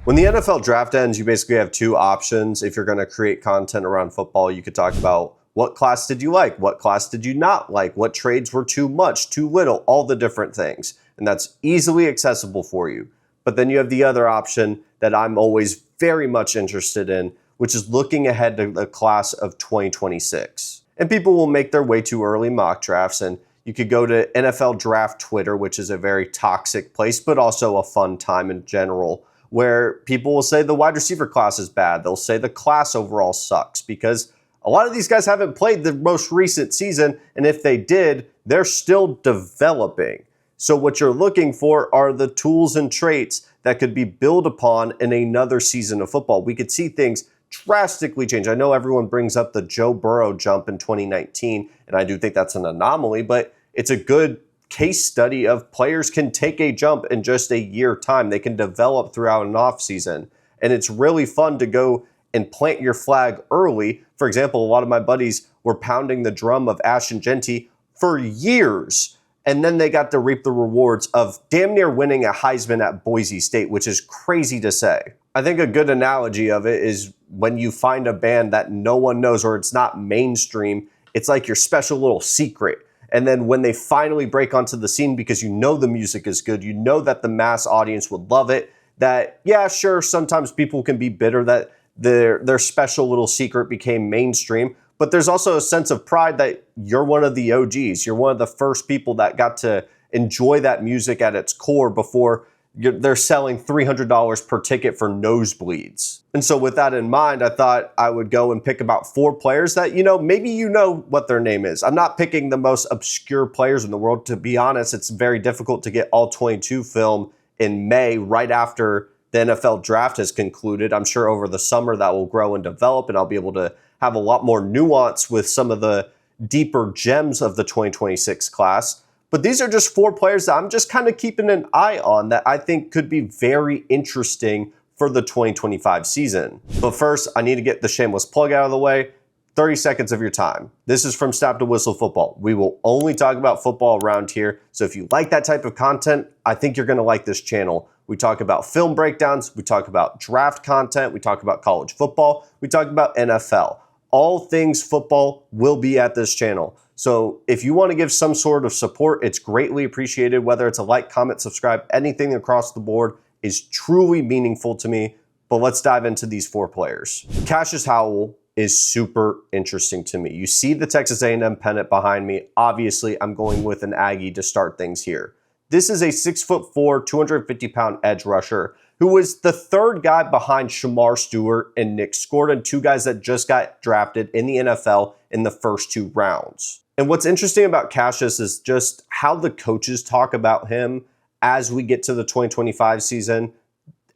When the NFL draft ends, you basically have two options. If you're going to create content around football, you could talk about what class did you like? What class did you not like? What trades were too much, too little, all the different things. And that's easily accessible for you. But then you have the other option that I'm always very much interested in, which is looking ahead to the class of 2026. And people will make their way to early mock drafts, and you could go to NFL Draft Twitter, which is a very toxic place, but also a fun time in general, where people will say the wide receiver class is bad. They'll say the class overall sucks because a lot of these guys haven't played the most recent season, and if they did, they're still developing. So what you're looking for are the tools and traits that could be built upon in another season of football. We could see things drastically change. I know everyone brings up the Joe Burrow jump in 2019, and I do think that's an anomaly, but it's a good case study of players can take a jump in just a year time. They can develop throughout an offseason. And it's really fun to go and plant your flag early. For example, a lot of my buddies were pounding the drum of Ashton Genty for years. And then they got to reap the rewards of damn near winning a Heisman at Boise State, which is crazy to say. I think a good analogy of it is when you find a band that no one knows or it's not mainstream, it's like your special little secret. And then when they finally break onto the scene because you know the music is good, you know that the mass audience would love it, that, yeah, sure, sometimes people can be bitter that their special little secret became mainstream, but there's also a sense of pride that you're one of the OGs. You're one of the first people that got to enjoy that music at its core before they're selling $300 per ticket for nosebleeds. And so with that in mind, I thought I would go and pick about 4 players that, maybe you know what their name is. I'm not picking the most obscure players in the world. To be honest, it's very difficult to get all 22 film in May right after the NFL draft has concluded. I'm sure over the summer that will grow and develop, and I'll be able to have a lot more nuance with some of the deeper gems of the 2026 class. But these are just 4 players that I'm just kind of keeping an eye on that I think could be very interesting for the 2025 season. But first, I need to get the shameless plug out of the way. 30 seconds of your time. This is from Snap to Whistle Football. We will only talk about football around here. So if you like that type of content, I think you're going to like this channel. We talk about film breakdowns. We talk about draft content. We talk about college football. We talk about NFL. All things football will be at this channel. So if you want to give some sort of support, it's greatly appreciated. Whether it's a like, comment, subscribe, anything across the board is truly meaningful to me. But let's dive into these 4 players. Cassius Howell is super interesting to me. You see the Texas A&M pennant behind me. Obviously, I'm going with an Aggie to start things here. This is a 6'4", 250-pound edge rusher who was the 3rd guy behind Shamar Stewart and Nick Gordon, 2 guys that just got drafted in the NFL in the first 2 rounds. And what's interesting about Cassius is just how the coaches talk about him as we get to the 2025 season.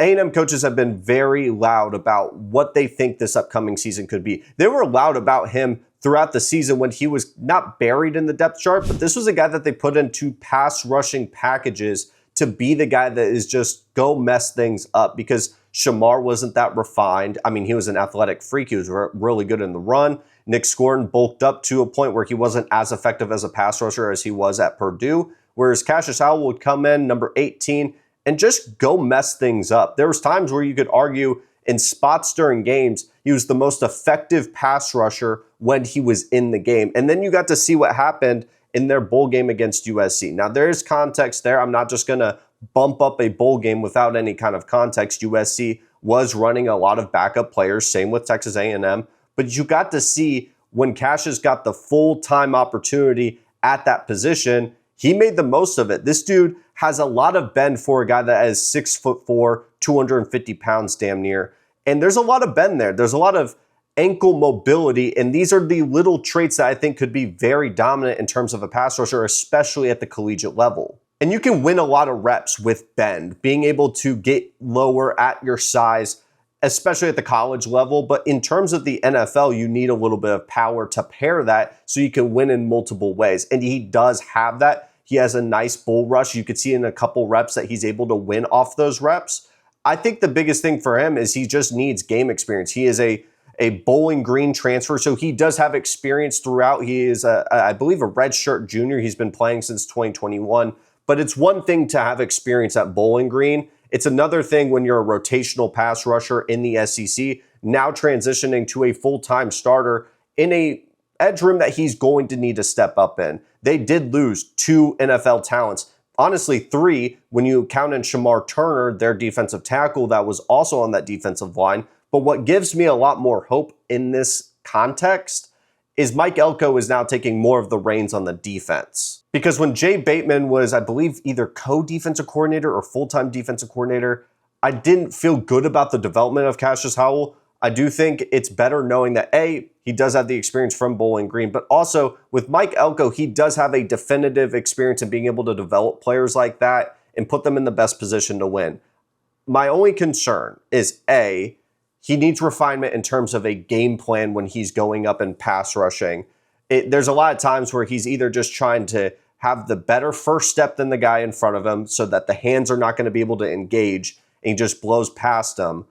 A&M coaches have been very loud about what they think this upcoming season could be. They were loud about him throughout the season when he was not buried in the depth chart, but this was a guy that they put into pass rushing packages to be the guy that is just go mess things up because Shamar wasn't that refined. I mean, he was an athletic freak. He was really good in the run. Nick Gordon bulked up to a point where he wasn't as effective as a pass rusher as he was at Purdue, whereas Cassius Howell would come in, number 18, and just go mess things up. There was times where you could argue in spots during games, he was the most effective pass rusher when he was in the game. And then you got to see what happened in their bowl game against USC. Now, there's context there. I'm not just going to bump up a bowl game without any kind of context. USC was running a lot of backup players, same with Texas A&M. But you got to see when Cassius got the full-time opportunity at that position, he made the most of it. This dude has a lot of bend for a guy that is 6'4", 250 pounds damn near. And there's a lot of bend there. There's a lot of ankle mobility, and these are the little traits that I think could be very dominant in terms of a pass rusher, especially at the collegiate level. And you can win a lot of reps with bend, being able to get lower at your size, especially at the college level. But in terms of the NFL, you need a little bit of power to pair that so you can win in multiple ways. And he does have that. He has a nice bull rush. You could see in a couple reps that he's able to win off those reps. I think the biggest thing for him is he just needs game experience. He is a Bowling Green transfer, so he does have experience throughout. He is, I believe, a redshirt junior. He's been playing since 2021. But it's one thing to have experience at Bowling Green. It's another thing when you're a rotational pass rusher in the SEC, now transitioning to a full-time starter in a edge room that he's going to need to step up in. They did lose 2 NFL talents. Honestly, 3 when you count in Shamar Turner, their defensive tackle that was also on that defensive line. But what gives me a lot more hope in this context is Mike Elko is now taking more of the reins on the defense. Because when Jay Bateman was, I believe, either co-defensive coordinator or full-time defensive coordinator, I didn't feel good about the development of Cassius Howell. I do think it's better knowing that, A, he does have the experience from Bowling Green, but also with Mike Elko, he does have a definitive experience in being able to develop players like that and put them in the best position to win. My only concern is, A, he needs refinement in terms of a game plan when he's going up and pass rushing. There's a lot of times where he's either just trying to have the better first step than the guy in front of him so that the hands are not going to be able to engage and he just blows past them.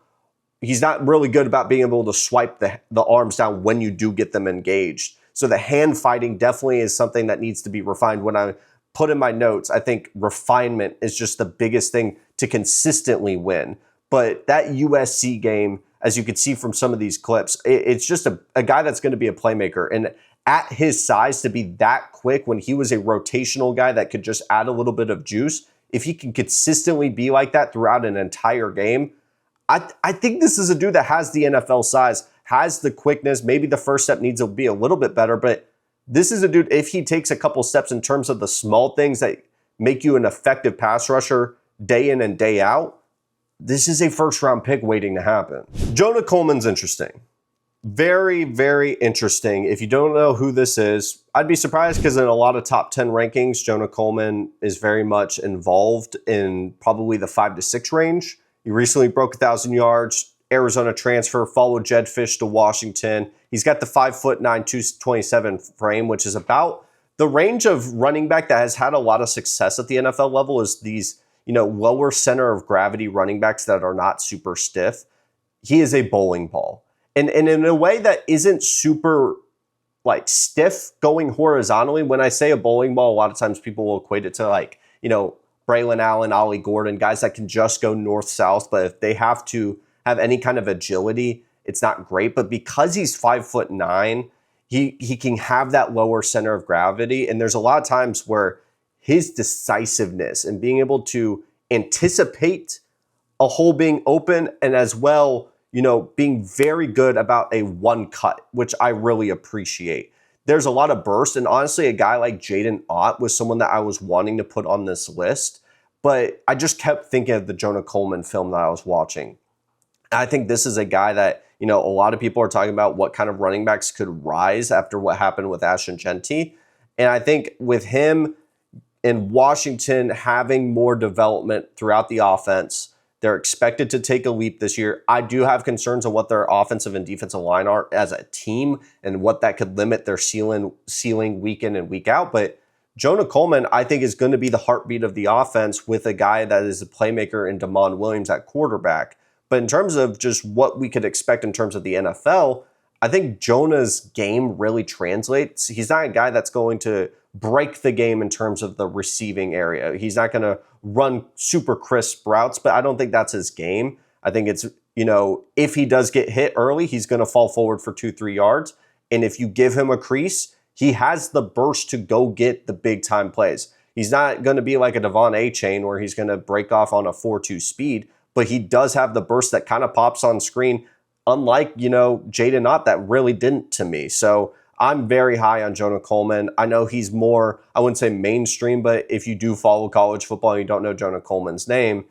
He's not really good about being able to swipe the arms down when you do get them engaged. So the hand fighting definitely is something that needs to be refined. When I put in my notes, I think refinement is just the biggest thing to consistently win. But that USC game, as you can see from some of these clips, it's just a guy that's going to be a playmaker. And at his size, to be that quick when he was a rotational guy that could just add a little bit of juice, if he can consistently be like that throughout an entire game, I think this is a dude that has the NFL size, has the quickness. Maybe the first step needs to be a little bit better, but this is a dude, if he takes a couple steps in terms of the small things that make you an effective pass rusher day in and day out, this is a first-round pick waiting to happen. Jonah Coleman's interesting. Very, very interesting. If you don't know who this is, I'd be surprised because in a lot of top 10 rankings, Jonah Coleman is very much involved in probably the 5 to 6 range. He recently broke 1,000 yards, Arizona transfer, followed Jed Fish to Washington. He's got the 5'9", 227 frame, which is about the range of running back that has had a lot of success at the NFL level is these, lower center of gravity running backs that are not super stiff. He is a bowling ball. And in a way that isn't super stiff going horizontally. When I say a bowling ball, a lot of times people will equate it to Braylon Allen, Ollie Gordon, guys that can just go north-south, but if they have to have any kind of agility, it's not great. But because he's 5'9", he can have that lower center of gravity. And there's a lot of times where his decisiveness and being able to anticipate a hole being open and as well, being very good about a one cut, which I really appreciate. There's a lot of burst, and honestly, a guy like Jaden Ott was someone that I was wanting to put on this list, but I just kept thinking of the Jonah Coleman film that I was watching. I think this is a guy that, a lot of people are talking about what kind of running backs could rise after what happened with Ashton Genty. And I think with him in Washington having more development throughout the offense, they're expected to take a leap this year. I do have concerns on what their offensive and defensive line are as a team and what that could limit their ceiling week in and week out. But Jonah Coleman, I think, is going to be the heartbeat of the offense with a guy that is a playmaker in Damon Williams at quarterback. But in terms of just what we could expect in terms of the NFL, I think Jonah's game really translates. He's not a guy that's going to break the game in terms of the receiving area. He's not going to run super crisp routes, but I don't think that's his game. I think it's, if he does get hit early, he's going to fall forward for 2-3 yards. And if you give him a crease, he has the burst to go get the big time plays. He's not going to be like a Devon A-Chain where he's going to break off on a 4.2 speed, but he does have the burst that kind of pops on screen, unlike, Jaden Ott that really didn't to me. So I'm very high on Jonah Coleman. I know he's more, I wouldn't say mainstream, but if you do follow college football and you don't know Jonah Coleman's name,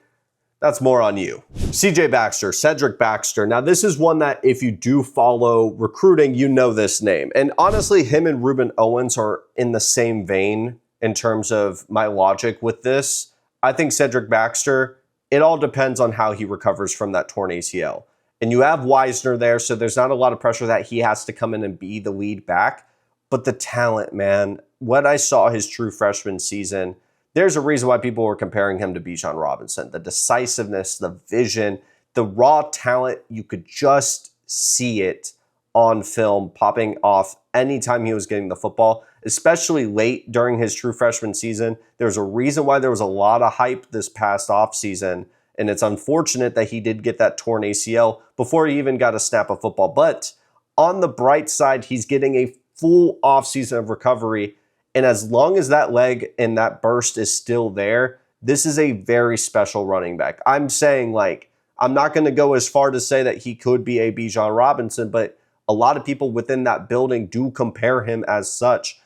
that's more on you. CJ Baxter, Cedric Baxter. Now, this is one that if you do follow recruiting, you know this name. And honestly, him and Ruben Owens are in the same vein in terms of my logic with this. I think Cedric Baxter, it all depends on how he recovers from that torn ACL. And you have Wisner there, so there's not a lot of pressure that he has to come in and be the lead back. But the talent, man, what I saw his true freshman season, there's a reason why people were comparing him to Bijan Robinson. The decisiveness, the vision, the raw talent, you could just see it on film popping off anytime he was getting the football, especially late during his true freshman season. There's a reason why there was a lot of hype this past offseason And it's unfortunate that he did get that torn ACL before he even got a snap of football. But on the bright side, he's getting a full offseason of recovery. And as long as that leg and that burst is still there, this is a very special running back. I'm saying, like, I'm not going to go as far to say that he could be a Bijan Robinson, but a lot of people within that building do compare him as such.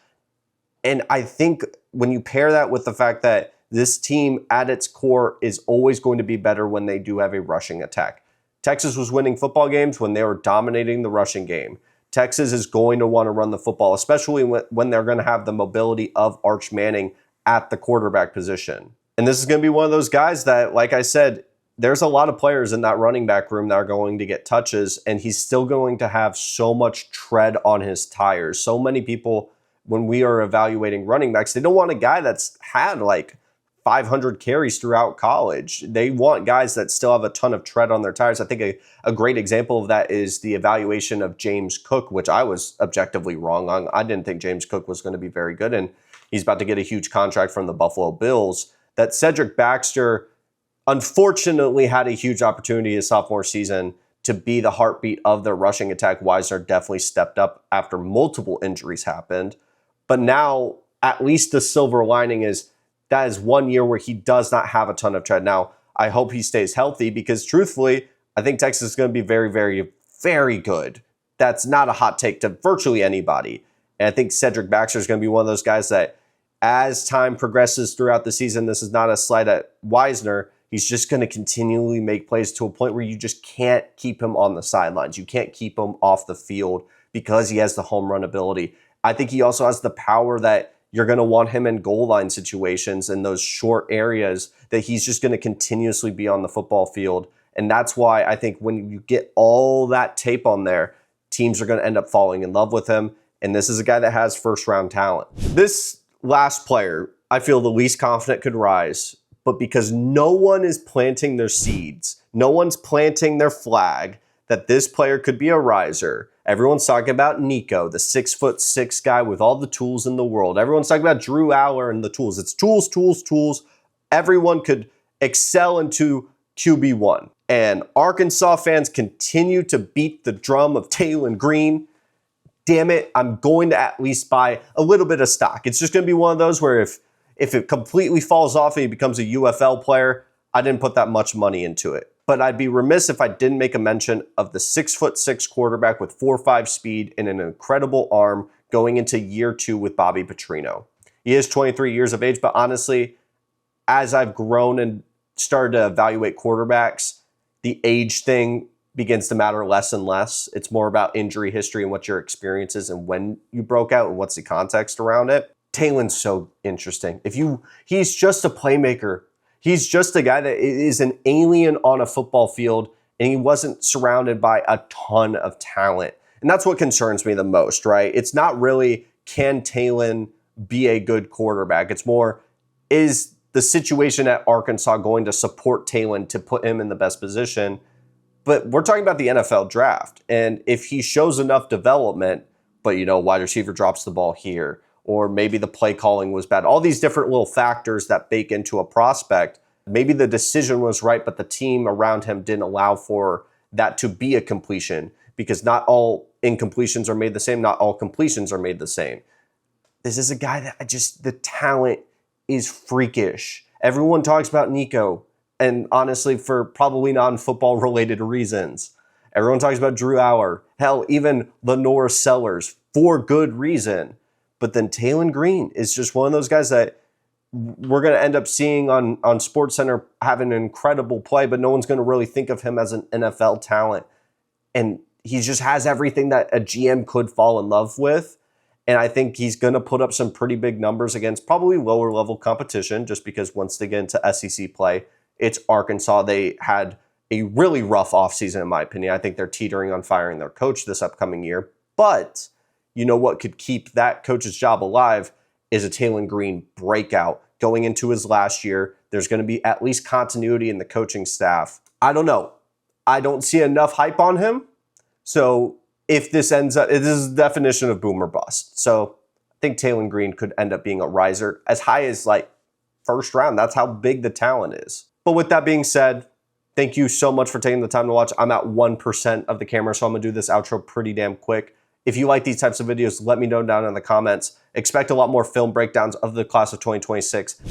And I think when you pair that with the fact that this team at its core is always going to be better when they do have a rushing attack. Texas was winning football games when they were dominating the rushing game. Texas is going to want to run the football, especially when they're going to have the mobility of Arch Manning at the quarterback position. And this is going to be one of those guys that, like I said, there's a lot of players in that running back room that are going to get touches, and he's still going to have so much tread on his tires. So many people, when we are evaluating running backs, they don't want a guy that's had like 500 carries throughout college. They want guys that still have a ton of tread on their tires. I think a great example of that is the evaluation of James Cook, which I was objectively wrong on. I didn't think James Cook was going to be very good, and he's about to get a huge contract from the Buffalo Bills. That Cedric Baxter unfortunately had a huge opportunity his sophomore season to be the heartbeat of their rushing attack. Wisner definitely stepped up after multiple injuries happened. But now, at least the silver lining is that is 1 year where he does not have a ton of tread. Now, I hope he stays healthy because, truthfully, I think Texas is going to be very, very, very good. That's not a hot take to virtually anybody. And I think Cedric Baxter is going to be one of those guys that, as time progresses throughout the season, this is not a slight at Wisner, he's just going to continually make plays to a point where you just can't keep him on the sidelines. You can't keep him off the field because he has the home run ability. I think he also has the power that you're going to want him in goal line situations in those short areas that he's just going to continuously be on the football field. And that's why I think when you get all that tape on there, teams are going to end up falling in love with him. And this is a guy that has first-round talent. This last player, I feel the least confident could rise, but because no one is planting their seeds, no one's planting their flag that this player could be a riser. Everyone's talking about Nico, the 6'6" guy with all the tools in the world. Everyone's talking about Drew Aller and the tools. It's tools, tools, tools. Everyone could excel into QB1. And Arkansas fans continue to beat the drum of Talon Green. Damn it, I'm going to at least buy a little bit of stock. It's just going to be one of those where if it completely falls off and he becomes a UFL player, I didn't put that much money into it. But I'd be remiss if I didn't make a mention of the 6'6" quarterback with 4.5 speed and an incredible arm going into year 2 with Bobby Petrino. He is 23 years of age, but honestly, as I've grown and started to evaluate quarterbacks, the age thing begins to matter less and less. It's more about injury history and what your experience is and when you broke out and what's the context around it. Talon's so interesting. He's just a playmaker. He's just a guy that is an alien on a football field, and he wasn't surrounded by a ton of talent. And that's what concerns me the most, right? It's not really, can Talon be a good quarterback? It's more, is the situation at Arkansas going to support Talon to put him in the best position? But we're talking about the NFL draft. And if he shows enough development, but, wide receiver drops the ball here, or maybe the play calling was bad. All these different little factors that bake into a prospect. Maybe the decision was right, but the team around him didn't allow for that to be a completion, because not all incompletions are made the same. Not all completions are made the same. This is a guy that the talent is freakish. Everyone talks about Nico, and honestly, for probably non-football related reasons. Everyone talks about Drew Aller. Hell, even Lenore Sellers, for good reason. But then Talon Green is just one of those guys that we're going to end up seeing on SportsCenter having an incredible play, but no one's going to really think of him as an NFL talent. And he just has everything that a GM could fall in love with. And I think he's going to put up some pretty big numbers against probably lower level competition, just because once they get into SEC play, it's Arkansas. They had a really rough offseason, in my opinion. I think they're teetering on firing their coach this upcoming year. But you know what could keep that coach's job alive is a Talon Green breakout going into his last year. There's going to be at least continuity in the coaching staff. I don't know. I don't see enough hype on him. So if this ends up, this is the definition of boom or bust. So I think Talon Green could end up being a riser as high as like first round. That's how big the talent is. But with that being said, Thank you so much for taking the time to watch. I'm at 1% of the camera, so I'm gonna do this outro pretty damn quick. If you like these types of videos, let me know down in the comments. Expect a lot more film breakdowns of the class of 2026.